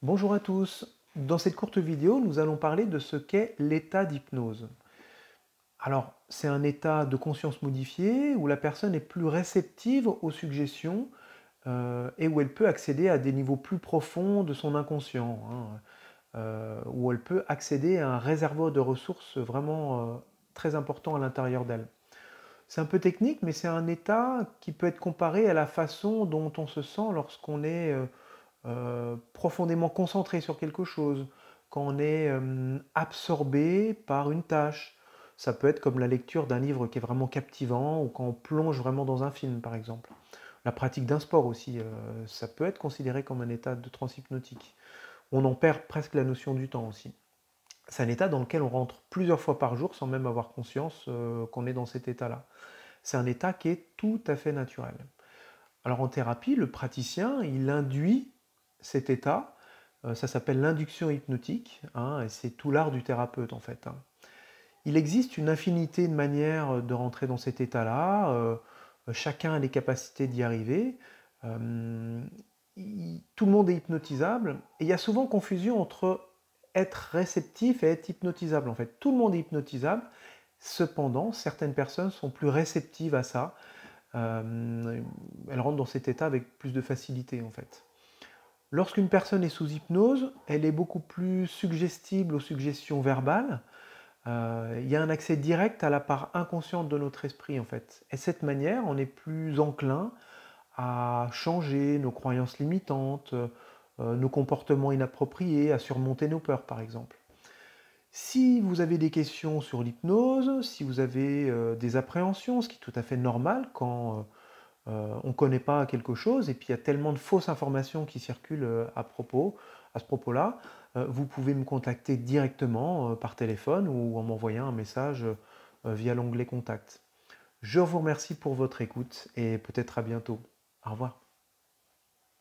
Bonjour à tous. Dans cette courte vidéo, nous allons parler de ce qu'est l'état d'hypnose. Alors, c'est un état de conscience modifié où la personne est plus réceptive aux suggestions et où elle peut accéder à des niveaux plus profonds de son inconscient, hein, où elle peut accéder à un réservoir de ressources vraiment très important à l'intérieur d'elle. C'est un peu technique, mais c'est un état qui peut être comparé à la façon dont on se sent lorsqu'on est profondément concentré sur quelque chose, quand on est absorbé par une tâche. Ça peut être comme la lecture d'un livre qui est vraiment captivant ou quand on plonge vraiment dans un film, par exemple. La pratique d'un sport aussi, ça peut être considéré comme un état de transe hypnotique. On en perd presque la notion du temps aussi. C'est un état dans lequel on rentre plusieurs fois par jour sans même avoir conscience qu'on est dans cet état-là. C'est un état qui est tout à fait naturel. Alors en thérapie, le praticien, il induit cet état, ça s'appelle l'induction hypnotique, hein, et c'est tout l'art du thérapeute en fait, hein. Il existe une infinité de manières de rentrer dans cet état-là, chacun a les capacités d'y arriver, euh, tout le monde est hypnotisable, et il y a souvent confusion entre être réceptif et être hypnotisable en fait. Tout le monde est hypnotisable, cependant certaines personnes sont plus réceptives à ça, elle rentre dans cet état avec plus de facilité en fait. Lorsqu'une personne est sous hypnose, elle est beaucoup plus suggestible aux suggestions verbales. Il y a un accès direct à la part inconsciente de notre esprit en fait. Et de cette manière, on est plus enclin à changer nos croyances limitantes, nos comportements inappropriés, à surmonter nos peurs par exemple. Si vous avez des questions sur l'hypnose, si vous avez des appréhensions, ce qui est tout à fait normal quand on ne connaît pas quelque chose, et puis il y a tellement de fausses informations qui circulent à ce propos-là, vous pouvez me contacter directement par téléphone ou en m'envoyant un message via l'onglet Contact. Je vous remercie pour votre écoute et peut-être à bientôt. Au revoir.